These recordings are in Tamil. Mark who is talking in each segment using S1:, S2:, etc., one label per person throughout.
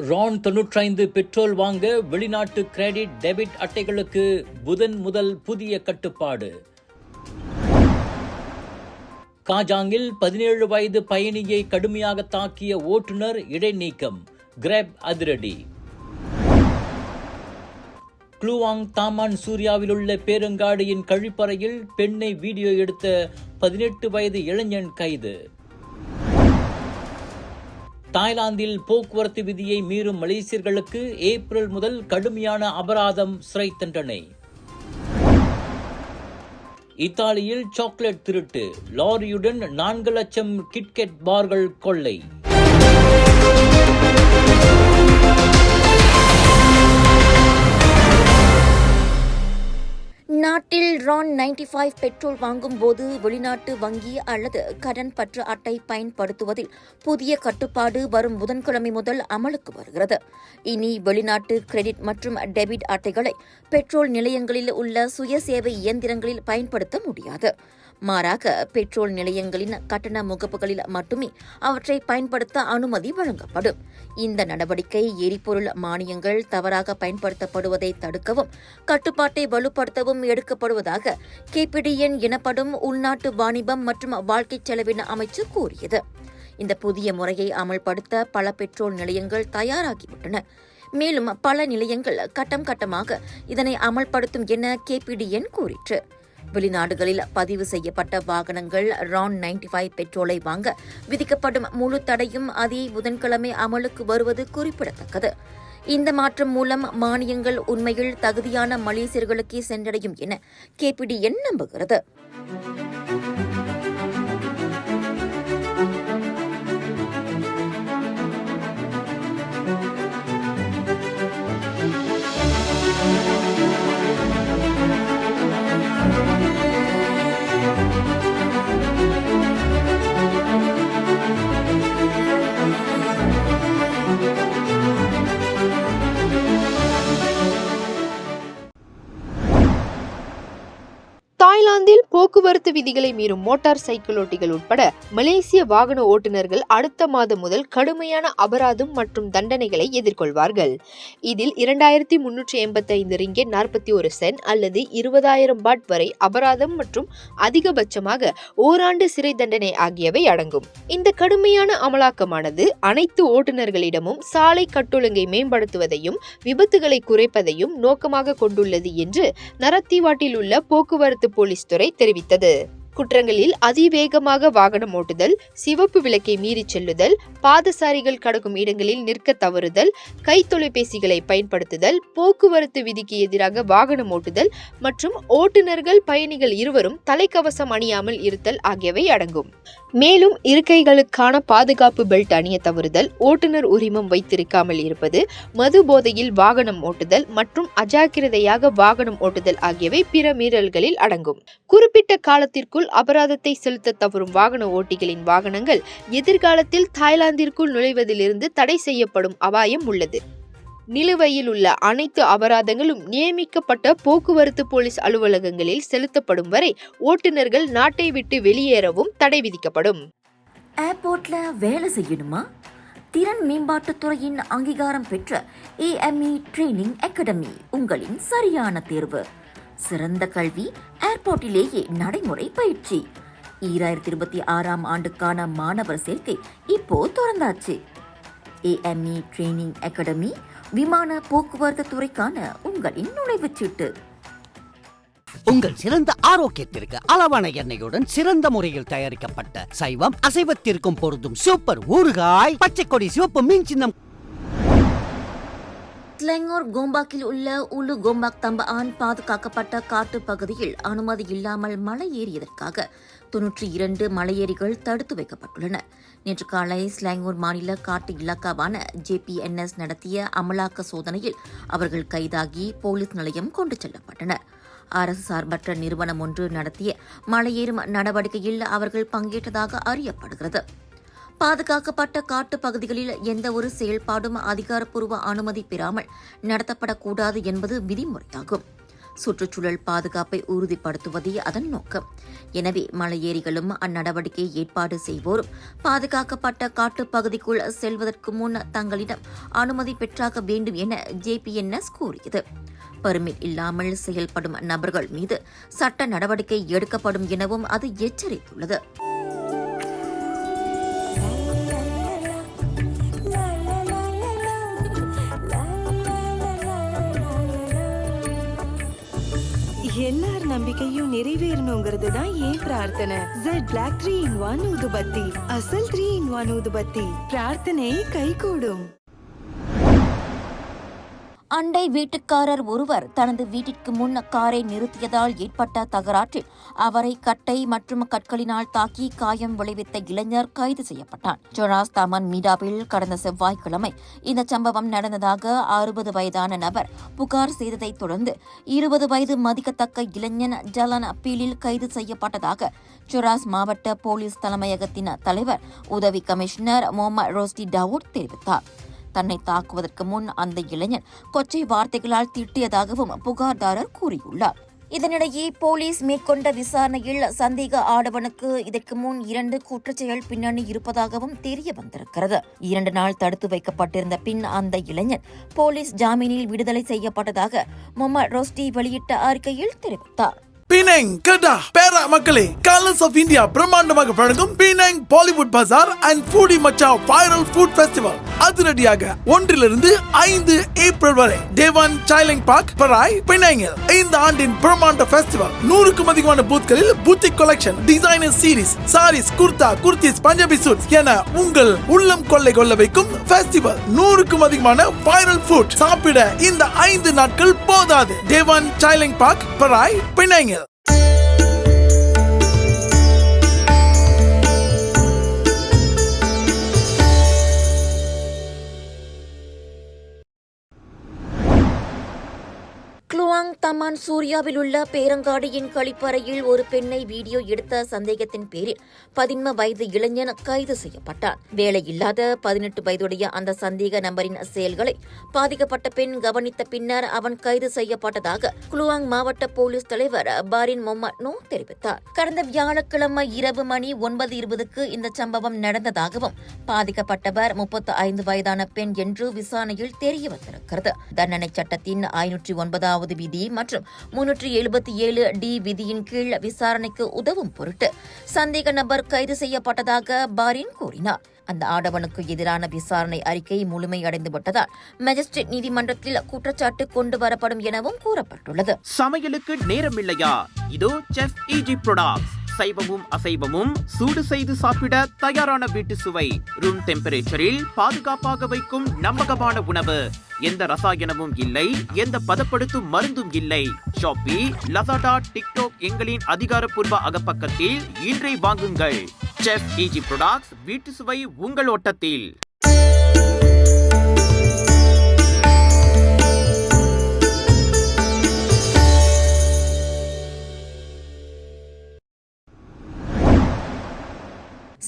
S1: ரான் 95 பெட்ரோல் வாங்க வெளிநாட்டு கிரெடிட் டெபிட் அட்டைகளுக்கு புதன் முதல் புதிய கட்டுப்பாடு. காஜாங்கில் 17 வயது பயணியை கடுமையாக தாக்கிய ஓட்டுநர் இடைநீக்கம். கிராப் அதிரடி. க்ளூவாங் தாமான் சூர்யாவில் உள்ள பேரங்காடியின் கழிப்பறையில் பெண்ணை வீடியோ எடுத்த 18 வயது இளைஞன் கைது. தாய்லாந்தில் போக்குவரத்து விதியை மீறும் மலேசியர்களுக்கு ஏப்ரல் முதல் கடுமையான அபராதம், சிறை தண்டனை. இத்தாலியில் சாக்லேட் திருட்டு, லாரியுடன் 4 லட்சம் கிட்கெட் பார்கள் கொள்ளை.
S2: நாட்டில் ரான் 95 பெட்ரோல் வாங்கும் போது வெளிநாட்டு வங்கி அல்லது கடன் பற்று அட்டை பயன்படுத்துவதில் புதிய கட்டுப்பாடு வரும் புதன்கிழமை முதல் அமலுக்கு வருகிறது. இனி வெளிநாட்டு கிரெடிட் மற்றும் டெபிட் அட்டைகளை பெட்ரோல் நிலையங்களில் உள்ள சுயசேவை இயந்திரங்களில் பயன்படுத்த முடியாது. மாறாக பெட்ரோல் நிலையங்களின் கட்டண முகப்புகளில் மட்டுமே அவற்றை பயன்படுத்த அனுமதி வழங்கப்படும். இந்த நடவடிக்கை எரிபொருள் மானியங்கள் தவறாக பயன்படுத்தப்படுவதை தடுக்கவும் கட்டுப்பாட்டை வலுப்படுத்தவும் எடுக்கப்படுவதாக KPDN எனப்படும் உள்நாட்டு வாணிபம் மற்றும் வாழ்க்கை செலவின அமைச்சு கூறியது. இந்த புதிய முறையை அமல்படுத்த பல பெட்ரோல் நிலையங்கள் தயாராகிவிட்டன. மேலும் பல நிலையங்கள் கட்டம் கட்டமாக இதனை அமல்படுத்தும் என KPDN கூறிற்று. வெளிநாடுகளில் பதிவு செய்யப்பட்ட வாகனங்கள் ரான் 95 பெட்ரோலை வாங்க விதிக்கப்படும் முழு தடையும் அதே புதன்கிழமை அமலுக்கு வருவது குறிப்பிடத்தக்கது. இந்த மாற்றம் மூலம் மானியங்கள் உண்மையில் தகுதியான மலேசியர்களுக்கே சென்றடையும் என KPDN நம்புகிறது.
S3: தாய்லாந்தில் போக்குவரத்து விதிகளை மீறும் மோட்டார் சைக்கிள் ஓட்டிகள் உட்பட மலேசிய வாகன ஓட்டுநர்கள் அடுத்த மாதம் முதல் கடுமையான அபராதம் மற்றும் தண்டனைகளை எதிர்கொள்வார்கள். இதில் 2385 ரிங்கெட் 41 சென்ட் அல்லது 20,000 பாட் வரை அபராதம் மற்றும் அதிகபட்சமாக ஓராண்டு சிறை தண்டனை ஆகியவை அடங்கும். இந்த கடுமையான அமலாக்கமானது அனைத்து ஓட்டுநர்களிடமும் சாலை கட்டொழுங்கை மேம்படுத்துவதையும் விபத்துகளை குறைப்பதையும் நோக்கமாக கொண்டுள்ளது என்று நரத்தீவாட்டில் உள்ள போக்குவரத்து போலீஸ் துறை தெரிவித்தது. குற்றங்களில் அதிவேகமாக வாகனம் ஓட்டுதல், சிவப்பு விளக்கை மீறி செல்லுதல், பாதசாரிகள் கடக்கும் இடங்களில் நிற்க தவறுதல், கை தொலைபேசிகளை பயன்படுத்துதல், போக்குவரத்து விதிக்கு எதிராக வாகனம் ஓட்டுதல் மற்றும் ஓட்டுநர்கள் பயணிகள் இருவரும் தலைக்கவசம் அணியாமல் இருத்தல் ஆகியவை அடங்கும். மேலும் இருக்கைகளுக்கான பாதுகாப்பு பெல்ட் அணிய தவறுதல், ஓட்டுநர் உரிமம் வைத்திருக்காமல் இருப்பது, மது போதையில் வாகனம் ஓட்டுதல் மற்றும் அஜாக்கிரதையாக வாகனம் ஓட்டுதல் ஆகியவை பிற மீறல்களில் அடங்கும். குறிப்பிட்ட காலத்திற்குள் அபராதத்தை செலுத்த தவறும் வாகன ஓட்டிகளின் வாகனங்கள் எதிர்காலத்தில் தாய்லாந்திற்குள் நுழைவதிலிருந்து தடை செய்யப்படும் அபாயம் உள்ளது. நிலுவையில் உள்ள அனைத்து அபராதங்களும் நியமிக்கப்பட்ட போக்குவரத்து போலீஸ் அலுவலகங்களில் செலுத்தப்படும் வரை ஓட்டுநர்கள் நாட்டை விட்டு வெளியேறவும் தடை விதிக்கப்படும்.
S2: ஏர்போர்ட்ல வேலை செய்யணுமா? திறன் மேம்பாட்டுத் துறையின் அங்கீகாரம் பெற்ற AME ட்ரெய்னிங் அகாடமி உங்களின் சரியான தேர்வு. சிறந்த கல்வி, ஏர்போர்ட்டிலேயே நடைமுறை பயிற்சி. 2026 ஆண்டுக்கான மாணவர் சேர்க்கை இப்போ திறந்தாச்சு. AME ட்ரெய்னிங் அகாடமி விமான போக்குவரத்து துறைக்கான உங்களின் நுழைவுச்சீட்டு.
S4: உங்கள் சிறந்த ஆரோக்கியத்திற்கு அளவான எண்ணெயுடன் சிறந்த முறையில் தயாரிக்கப்பட்ட சைவம் அசைவத்திற்கும் பொருந்தும் சூப்பர் ஊறுகாய் பச்சை கொடி சிவப்பு மீன் சின்னம்.
S2: ஸ்லெங்கோர் கோம்பாக்கில் உள்ள உலு கோம்பாக் தம்பான் பாதுகாக்கப்பட்ட காட்டு பகுதியில் அனுமதி இல்லாமல் மலை ஏறியதற்காக 92 மலையேறிகள் தடுத்து வைக்கப்பட்டுள்ளனர். நேற்று காலை ஸ்லாங்கூர் மாநில காட்டு இலாக்காவான JPNS நடத்திய அமலாக்க சோதனையில் அவர்கள் கைதாகி போலீஸ் நிலையம் கொண்டு செல்லப்பட்டனர். அரசு சார்பற்ற நிறுவனம் ஒன்று நடத்திய மலையேறும் நடவடிக்கையில் அவர்கள் பங்கேற்றதாக அறியப்படுகிறது. பாதுகாக்கப்பட்ட காட்டு பகுதிகளில் எந்த ஒரு செயல்பாடும் அதிகாரப்பூர்வ அனுமதி பெறாமல் நடத்தப்படக்கூடாது என்பது விதிமுறையாகும். சுற்றுச்சூழல் பாதுகாப்பை உறுதிப்படுத்துவதே அதன் நோக்கம். எனவே மலையேறிகளும் அந்நடவடிக்கையை ஏற்பாடு செய்வோரும் பாதுகாக்கப்பட்ட காட்டுப்பகுதிக்குள் செல்வதற்கு முன் தங்களிடம் அனுமதி பெற்றாக வேண்டும் என JPNS கூறியது. பெர்மிட் இல்லாமல் செயல்படும் நபர்கள் மீது சட்ட நடவடிக்கை எடுக்கப்படும் எனவும் அது எச்சரித்துள்ளது.
S5: எல்லார் நம்பிக்கையும் நிறைவேறணுங்கிறது தான் ஏன் பிரார்த்தனை. Z Black 3-in-1 ஊதுபத்தி, அசல் 3-in-1 ஊதுபத்தி. பிரார்த்தனை கைகூடும்.
S2: அண்டை வீட்டுக்காரர் ஒருவர் தனது வீட்டிற்கு முன் காரை நிறுத்தியதால் ஏற்பட்ட தகராற்றில் அவரை கட்டை மற்றும் கற்களினால் தாக்கி காயம் விளைவித்த இளைஞர் கைது செய்யப்பட்டார். ஜொராஸ் தாமன் மீடாவில் கடந்த செவ்வாய்க்கிழமை இந்த சம்பவம் நடந்ததாக 60 வயதான நபர் புகார் செய்ததைத் தொடர்ந்து 20 வயது மதிக்கத்தக்க இளைஞன் ஜலன் அப்பீலில் கைது செய்யப்பட்டதாக ஜொராஸ் மாவட்ட போலீஸ் தலைமையகத்தின் தலைவர் உதவி கமிஷனர் முகமது ரோஸ்டி டவுட் தெரிவித்தார். தன்னை தாக்குவதற்கு முன் அந்த இளைஞன் கொச்சை வார்த்தைகளால் திட்டியதாகவும் புகார்தாரர் கூறியுள்ளார். இதனிடையே போலீஸ் மேற்கொண்ட விசாரணையில் சந்தேக ஆடவனுக்கு இதற்கு முன் 2 குற்றச்செயல் பின்னணி இருப்பதாகவும் தெரிய வந்திருக்கிறது. 2 நாள் தடுத்து வைக்கப்பட்டிருந்த பின் அந்த இளைஞன் போலீஸ் ஜாமீனில் விடுதலை செய்யப்பட்டதாக முகமது ரோஸ்டி வெளியிட்ட அறிக்கையில் தெரிவித்தார்.
S6: பினாங் கடா பேரா மக்களே, கலர்ஸ் ஆஃப் இந்தியா பிரம்மாண்டமாக வழங்கும் Penang Bollywood Bazaar and foodie Macha viral food festival அதிரடியாக 1 - 5 ஏப்ரல் வரை தேவான் சைலங் பார்க் பராய் பினாங்கில். இந்த ஆண்டின் பிரம்மாண்ட ஃபெஸ்டிவல் 100க்கும் அதிகமான பூத்களில் boutique collection, designer series, saris, kurta, kurtis, Punjabi suits என உங்கள் உள்ளம் கொள்ளை கொள்ள வைக்கும் ஃபெஸ்டிவல். 100க்கும் அதிகமான வைரல் ஃபுட் சாப்பிட இந்த 5 நாட்கள் போதாது. தேவான் சைலங் பார்க் பராய் பினாங்கில்.
S2: க்ளுவாங் தமான் சூர்யாவில் உள்ள பேரங்காடியின் கழிப்பறையில் ஒரு பெண்ணை வீடியோ எடுத்த சந்தேகத்தின் பேரில் 11 வயது இளைஞன் கைது செய்யப்பட்டார். வேலையில்லாத 18 வயதுடைய அந்த சந்தேக நபரின் செயல்களை பாதிக்கப்பட்ட பெண் கவனித்த பின்னர் அவன் கைது செய்யப்பட்டதாக க்ளுவாங் மாவட்ட போலீஸ் தலைவர் பாரின் முகமது நோ தெரிவித்தார். கடந்த வியாழக்கிழமை இரவு மணி 9:20க்கு இந்த சம்பவம் நடந்ததாகவும் பாதிக்கப்பட்டவர் 35 வயதான பெண் என்று விசாரணையில் தெரிய வந்திருக்கிறது. தண்டனை சட்டத்தின் 509வது விதி மற்றும் 377D விதியின் கீழ் விசாரணைக்கு உதவும் பொருட்டு சந்தேக நபர் கைது செய்யப்பட்டதாக பாரின் கூறினார். அந்த ஆடவனுக்கு எதிரான விசாரணை அறிக்கை முழுமையடைந்து விட்டதால் மேஜிஸ்ட்ரேட் நீதிமன்றத்தில் குற்றச்சாட்டு கொண்டு வரப்படும் எனவும் கூறப்பட்டுள்ளது.
S7: சமையலுக்கு நேரமில்லையா? இதோ செஃப் EG ப்ராடக்ட்ஸ். சைவமும் அசைவமும் சூடு செய்து சாப்பிட தயாரான வீட்டு சுவை. ரூம் டெம்பரேச்சரில் பாதுகாப்பாக வைக்கும் நம்பகமான உணவு. எந்த ரசாயனமும் இல்லை, எந்த பதப்படுத்தும் மருந்தும் இல்லை. ஷாப்பி, லசாடா, டிக்டாக் எங்களின் அதிகாரப்பூர்வ அகப்பக்கத்தில் இன்றை வாங்குங்கள். செஃப் EG ப்ராடக்ட்ஸ், வீட்டு சுவை உங்கள் ஓட்டத்தில்.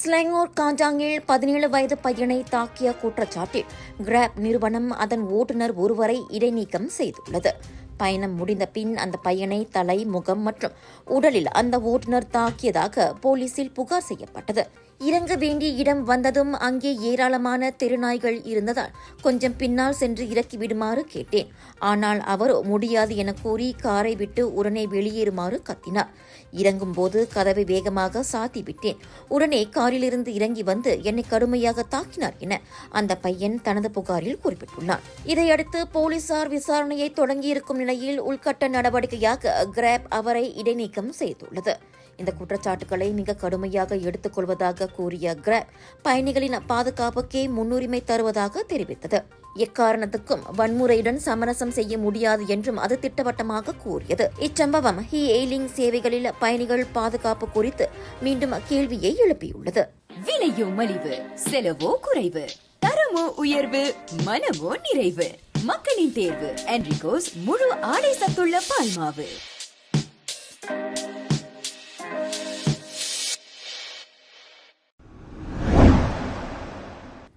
S2: ஸ்லாங்கோர் காஞ்சாங்கில் 17 வயது பையனை தாக்கிய குற்றச்சாட்டில் கிராப் நிறுவனம் அதன் ஓட்டுநர் ஒருவரை இடைநீக்கம் செய்துள்ளது. பயணம் முடிந்த பின் அந்த பையனை தலை, முகம் மற்றும் உடலில் அந்த ஓட்டுநர் தாக்கியதாக போலீசில் புகார் செய்யப்பட்டது. இறங்க வேண்டிய இடம் வந்ததும் அங்கே ஏராளமான தெருநாய்கள் இருந்ததால் கொஞ்சம் பின்னால் சென்று இறக்கி விடுமாறு கேட்டேன். ஆனால் அவரோ முடியாது என கூறி காரை விட்டு உடனே வெளியேறுமாறு கத்தினார். இறங்கும்போது கதவை வேகமாக சாத்தி விட்டேன். உடனே காரிலிருந்து இறங்கி வந்து என்னை கடுமையாக தாக்கினார் என அந்த பையன் தனது புகாரில் குறிப்பிட்டுள்ளார். இதையடுத்து போலீசார் விசாரணையை தொடங்கியிருக்கும் நிலையில் உள்கட்ட நடவடிக்கையாக கிராப் அவரை இடைநீக்கம் செய்துள்ளது. இந்த குற்றச்சாட்டுகளை மிக கடுமையாக எடுத்துக் கொள்வதாக கூறிய கிராப் பயணிகளின் பாதுகாப்புக்கே முன்னுரிமை தருவதாக தெரிவித்தது. எக்காரணத்துக்கும் வன்முறையுடன் சமரசம் செய்ய முடியாது என்றும் அது திட்டவட்டமாக கூறியது. இச்சம்பவம் ஹி-எயிலிங் சேவைகளில் பயணிகள் பாதுகாப்பு குறித்து மீண்டும் கேள்வியை எழுப்பியுள்ளது.
S8: விலையோ மலிவு, செலவோ குறைவு, தரமோ உயர்வு, மனமோ நிறைவு. மக்களின் தேர்வு என்ரிகோஸ் முழு ஆடை சத்துள்ள பால்மாவு.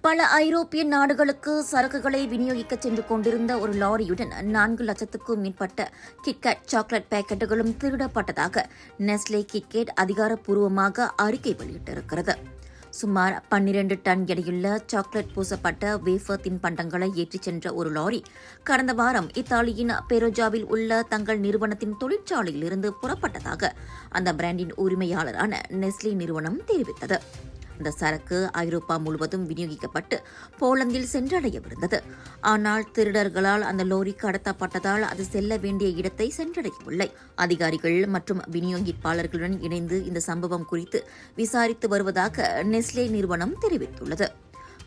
S2: பல ஐரோப்பிய நாடுகளுக்கு சரக்குகளை விநியோகிக்க சென்று கொண்டிருந்த ஒரு லாரியுடன் 4 லட்சத்துக்கும் மேற்பட்ட கிட்கேட் சாக்லேட் பாக்கெட்டுகளும் திருடப்பட்டதாக நெஸ்லே கிட்கேட் அதிகாரப்பூர்வமாக அறிக்கை வெளியிட்டிருக்கிறது. சுமார் 12 டன் எடையுள்ள சாக்லேட் பூசப்பட்ட வேஃபர் தின்பண்டங்களை ஏற்றிச் சென்ற ஒரு லாரி கடந்த வாரம் இத்தாலியின் பெரோஜாவில் உள்ள தங்கள் நிறுவனத்தின் தொழிற்சாலையில் இருந்து புறப்பட்டதாக அந்த பிராண்டின் உரிமையாளரான நெஸ்லே நிறுவனம் தெரிவித்தது. இந்த சரக்கு ஐரோப்பா முழுவதும் விநியோகிக்கப்பட்டு போலந்தில் சென்றடையவிருந்தது. ஆனால் திருடர்களால் அந்த லோரி கடத்தப்பட்டதால் அது செல்ல வேண்டிய இடத்தை சென்றடையவில்லை. அதிகாரிகள் மற்றும் விநியோகிப்பாளர்களுடன் இணைந்து இந்த சம்பவம் குறித்து விசாரித்து வருவதாக நெஸ்லே நிறுவனம் தெரிவித்துள்ளது.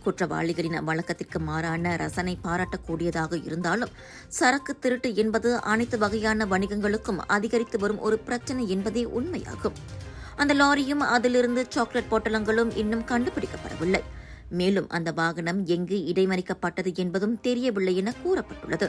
S2: குற்றவாளிகளின் வழக்கத்திற்கு மாறான ரசனை பாராட்டக்கூடியதாக இருந்தாலும் சரக்கு திருட்டு என்பது அனைத்து வகையான வணிகங்களுக்கும் அதிகரித்து வரும் ஒரு பிரச்சனை என்பதே உண்மையாகும். அந்த லாரியும் அதிலிருந்து சாக்லேட் பொட்டலங்களும் இன்னும் கண்டுபிடிக்கப்படவில்லை. மேலும் அந்த வாகனம் எங்கு இடைமறிக்கப்பட்டது என்பதும் தெரியவில்லை என கூறப்பட்டுள்ளது.